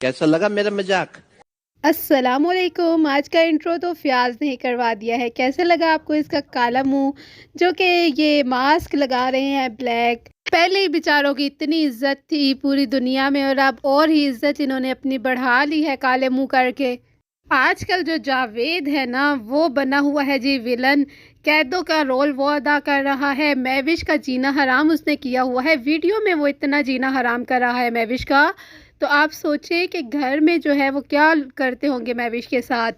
कैसा लगा मेरा मजाक? अस्सलामुअलैकुम। आज का इंट्रो तो फ़याज़ ने ही करवा दिया है। कैसे लगा आपको इसका काला मुँह, जो कि ये मास्क लगा रहे हैं ब्लैक। पहले ही बेचारों की इतनी इज़्ज़त थी पूरी दुनिया में और अब और ही इज़्ज़त इन्होंने अपनी बढ़ा ली है काले मुँह करके। आजकल जो जावेद है ना, वो बना हुआ है जी विलन। कैदों का रोल वो अदा कर रहा है। महविश का जीना हराम उसने किया हुआ है। वीडियो में वो इतना जीना हराम कर रहा है महविश का, तो आप सोचिए कि घर में जो है वो क्या करते होंगे महविश के साथ।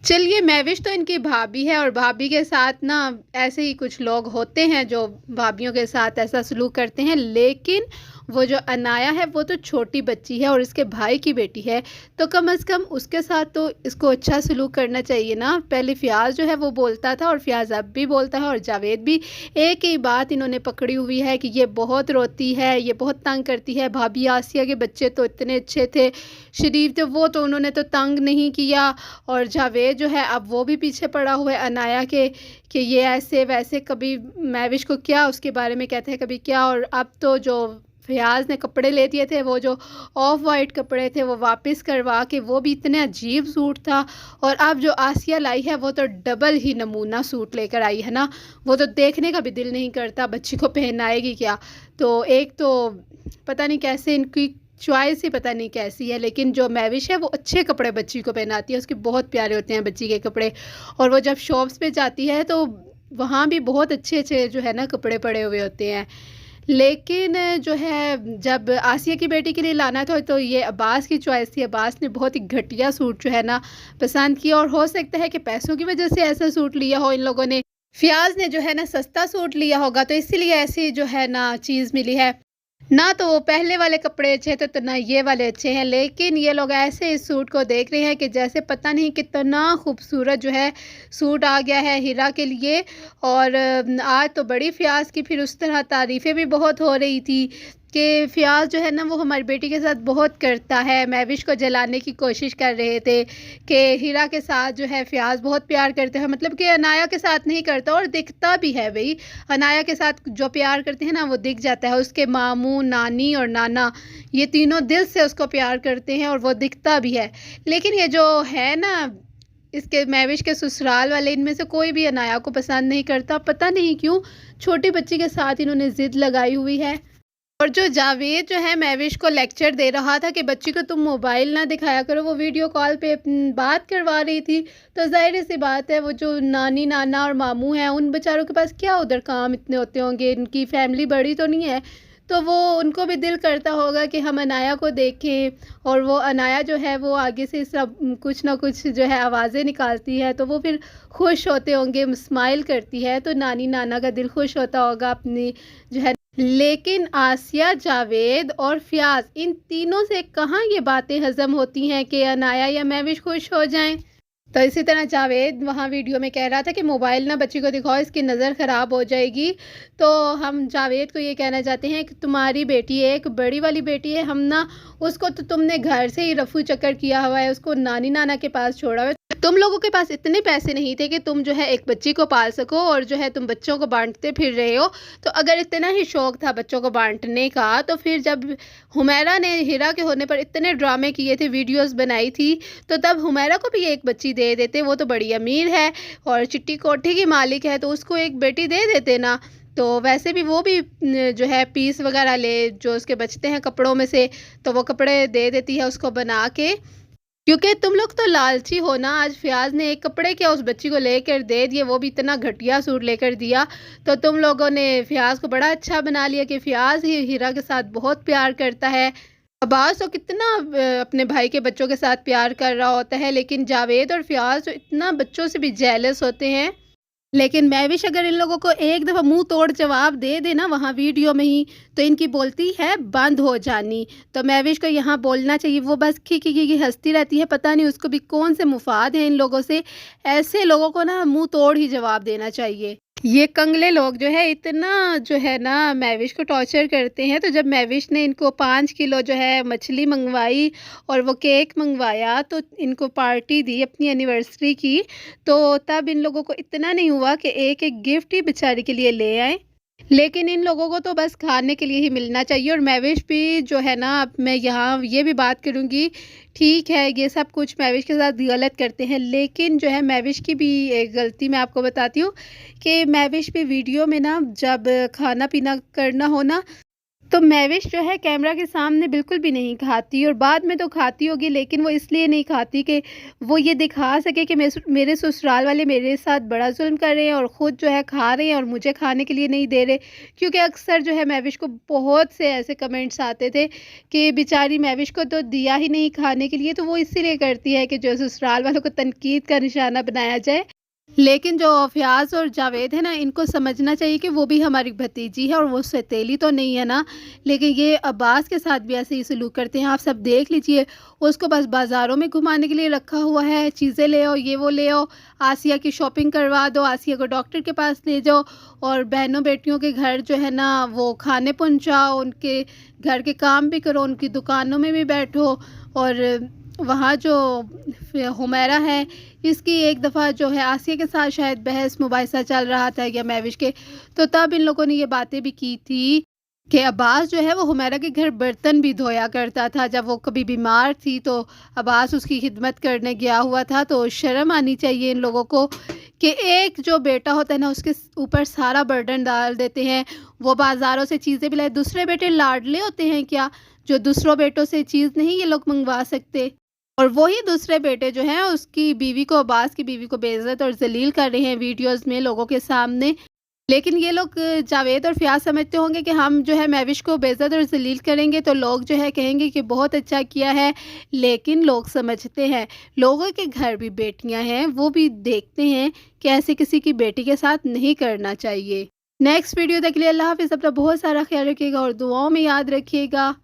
चलिए, महविश तो इनकी भाभी है और भाभी के साथ ना ऐसे ही कुछ लोग होते हैं जो भाभीयों के साथ ऐसा सलूक करते हैं, लेकिन वो जो अनाया है वो तो छोटी बच्ची है और इसके भाई की बेटी है, तो कम से कम उसके साथ तो इसको अच्छा सलूक करना चाहिए ना। पहले फ़याज़ जो है वो बोलता था और फ़याज़ अब भी बोलता है और जावेद भी। एक ही बात इन्होंने पकड़ी हुई है कि ये बहुत रोती है, ये बहुत तंग करती है। भाभी आसिया के बच्चे तो इतने अच्छे थे, शरीफ थे, वो तो उन्होंने तो तंग नहीं किया। और जावेद जो है अब वो भी पीछे पड़ा हुआ है अनाया के कि ये ऐसे वैसे, कभी महविश को क्या उसके बारे में कहते हैं, कभी क्या। और अब तो जो फ़याज़ ने कपड़े ले दिए थे, वो जो ऑफ वाइट कपड़े थे वो वापस करवा के, वो भी इतने अजीब सूट था। और अब जो आसिया लाई है वो तो डबल ही नमूना सूट लेकर आई है ना, वो तो देखने का भी दिल नहीं करता बच्ची को पहनाएगी क्या। तो एक तो पता नहीं कैसे इनकी चॉइस ही पता नहीं कैसी है, लेकिन जो महविश है वो अच्छे कपड़े बच्ची को पहनाती है, उसके बहुत प्यारे होते हैं बच्ची के कपड़े। और वो जब शॉप्स पे जाती है तो वहाँ भी बहुत अच्छे अच्छे जो है ना कपड़े पड़े हुए होते हैं। लेकिन जो है जब आसिया की बेटी के लिए लाना था तो ये अब्बास की चॉइस थी। अब्बास ने बहुत ही घटिया सूट जो है ना पसंद किया, और हो सकता है कि पैसों की वजह से ऐसा सूट लिया हो इन लोगों ने। फ़याज़ ने जो है ना सस्ता सूट लिया होगा, तो इसीलिए ऐसी जो है ना चीज़ मिली है। ना तो वो पहले वाले कपड़े अच्छे थे तो ना ये वाले अच्छे हैं, लेकिन ये लोग ऐसे इस सूट को देख रहे हैं कि जैसे पता नहीं कितना खूबसूरत जो है सूट आ गया है हीरा के लिए। और आज तो बड़ी फ़याज़ की फिर उस तरह तारीफ़ें भी बहुत हो रही थी कि फ़याज़ जो है ना वो हमारी बेटी के साथ बहुत करता है। महविश को जलाने की कोशिश कर रहे थे कि हीरा के साथ जो है फ़याज़ बहुत प्यार करते हैं, मतलब कि अनाया के साथ नहीं करता, और दिखता भी है भई। अनाया के साथ जो प्यार करते हैं ना वो दिख जाता है। उसके मामू, नानी और नाना, ये तीनों दिल से उसको प्यार करते हैं और वो दिखता भी है। लेकिन ये जो है ना इसके महविश के ससुराल वाले, इनमें से कोई भी अनाया को पसंद नहीं करता। पता नहीं क्यों छोटी बच्ची के साथ इन्होंने ज़िद लगाई हुई है। और जो जावेद जो है महविश को लेक्चर दे रहा था कि बच्ची को तुम मोबाइल ना दिखाया करो, वो वीडियो कॉल पे बात करवा रही थी, तो ज़ाहिर सी बात है वो जो नानी नाना और मामू हैं उन बेचारों के पास क्या उधर काम इतने होते होंगे, इनकी फैमिली बड़ी तो नहीं है, तो वो उनको भी दिल करता होगा कि हम अनाया को देखें। और वो अनाया जो है वो आगे से सब कुछ ना कुछ जो है आवाज़ें निकालती है, तो वो फिर खुश होते होंगे, स्माइल करती है तो नानी नाना का दिल खुश होता होगा अपनी जो है। लेकिन आसिया, जावेद और फ़याज़, इन तीनों से कहाँ ये बातें हज़म होती हैं कि अनाया या महविश खुश हो जाएं। तो इसी तरह जावेद वहाँ वीडियो में कह रहा था कि मोबाइल ना बच्ची को दिखाओ, इसकी नज़र ख़राब हो जाएगी। तो हम जावेद को ये कहना चाहते हैं कि तुम्हारी बेटी एक बड़ी वाली बेटी है, हम ना उसको तो तुमने घर से ही रफू चक्कर किया हुआ है, उसको नानी नाना के पास छोड़ा हुआ है। तुम लोगों के पास इतने पैसे नहीं थे कि तुम जो है एक बच्ची को पाल सको, और जो है तुम बच्चों को बांटते फिर रहे हो। तो अगर इतना ही शौक था बच्चों को बांटने का, तो फिर जब हुमैरा ने हीरा के होने पर इतने ड्रामे किए थे, वीडियोस बनाई थी, तो तब हुमैरा को भी एक बच्ची दे देते। वो तो बड़ी अमीर है और चिट्टी कोठी की मालिक है, तो उसको एक बेटी दे देते ना। तो वैसे भी वो भी जो है पीस वगैरह ले जो उसके बचते हैं कपड़ों में से, तो वो कपड़े दे देती है उसको बना के। क्योंकि तुम लोग तो लालची हो ना। आज फ़याज़ ने एक कपड़े क्या उस बच्ची को लेकर दे दिए, वो भी इतना घटिया सूट लेकर दिया, तो तुम लोगों ने फ़याज़ को बड़ा अच्छा बना लिया कि फ़याज़ ही हीरा के साथ बहुत प्यार करता है। अब्बास तो कितना अपने भाई के बच्चों के साथ प्यार कर रहा होता है, लेकिन जावेद और फ़याज़ तो इतना बच्चों से भी जेलस होते हैं। लेकिन महविश अगर इन लोगों को एक दफ़ा मुंह तोड़ जवाब दे देना वहाँ वीडियो में ही, तो इनकी बोलती है बंद हो जानी। तो महविश को यहाँ बोलना चाहिए, वो बस खी खी खी खी हंसती रहती है, पता नहीं उसको भी कौन से मुफाद हैं इन लोगों से। ऐसे लोगों को ना मुंह तोड़ ही जवाब देना चाहिए। ये कंगले लोग जो है इतना जो है ना महविश को टॉर्चर करते हैं। तो जब महविश ने इनको 5 किलो जो है मछली मंगवाई और वो केक मंगवाया, तो इनको पार्टी दी अपनी एनिवर्सरी की, तो तब इन लोगों को इतना नहीं हुआ कि एक एक गिफ्ट ही बेचारी के लिए ले आए। लेकिन इन लोगों को तो बस खाने के लिए ही मिलना चाहिए। और महविश भी जो है ना, अब मैं यहाँ ये भी बात करूँगी, ठीक है ये सब कुछ महविश के साथ गलत करते हैं, लेकिन जो है महविश की भी एक गलती मैं आपको बताती हूँ कि महविश भी वीडियो में ना जब खाना पीना करना हो ना, तो महविश जो है कैमरा के सामने बिल्कुल भी नहीं खाती, और बाद में तो खाती होगी, लेकिन वो इसलिए नहीं खाती कि वो ये दिखा सके कि मेरे ससुराल वाले मेरे साथ बड़ा जुल्म कर रहे हैं और ख़ुद जो है खा रहे हैं और मुझे खाने के लिए नहीं दे रहे। क्योंकि अक्सर जो है महविश को बहुत से ऐसे कमेंट्स आते थे कि बेचारी महविश को तो दिया ही नहीं खाने के लिए, तो वो इसीलिए करती है कि जो ससुराल वालों को तनकीद का निशाना बनाया जाए। लेकिन जो फ़याज़ और जावेद है ना, इनको समझना चाहिए कि वो भी हमारी भतीजी है और वो सौतेली तो नहीं है ना। लेकिन ये अब्बास के साथ भी ऐसे ही सलूक करते हैं, आप सब देख लीजिए। उसको बस बाज़ारों में घुमाने के लिए रखा हुआ है, चीज़ें ले आओ, ये वो ले आओ, आसिया की शॉपिंग करवा दो, आसिया को डॉक्टर के पास ले जाओ, और बहनों बेटियों के घर जो है ना वो खाने पहुँचाओ, उनके घर के काम भी करो, उनकी दुकानों में भी बैठो। और वहाँ जो हुमैरा है, इसकी एक दफ़ा जो है आसिया के साथ शायद बहस मुबाहिसा चल रहा था या महविश के, तो तब इन लोगों ने ये बातें भी की थी कि अब्बास जो है वो हुमैरा के घर बर्तन भी धोया करता था। जब वो कभी बीमार थी तो अब्बास उसकी खिदमत करने गया हुआ था। तो शर्म आनी चाहिए इन लोगों को कि एक जो बेटा होता है ना, उसके ऊपर सारा बर्डन डाल देते हैं। वो बाज़ारों से चीज़ें भी लाए, दूसरे बेटे लाडले होते हैं क्या, जो दूसरों बेटों से चीज़ नहीं ये लोग मंगवा सकते? और वही दूसरे बेटे जो हैं उसकी बीवी को, अब्बास की बीवी को बेइज्जत और ज़लील कर रहे हैं वीडियोज़ में लोगों के सामने। लेकिन ये लोग जावेद और फ़याज़ समझते होंगे कि हम जो है महविश को बेइज्जत और ज़लील करेंगे तो लोग जो है कहेंगे कि बहुत अच्छा किया है। लेकिन लोग समझते हैं, लोगों के घर भी बेटियां हैं, वो भी देखते हैं कि ऐसे किसी की बेटी के साथ नहीं करना चाहिए। नेक्स्ट वीडियो तक के लिए अल्लाह हाफ़िज़। अपना बहुत सारा ख्याल रखिएगा और दुआओं में याद रखिएगा।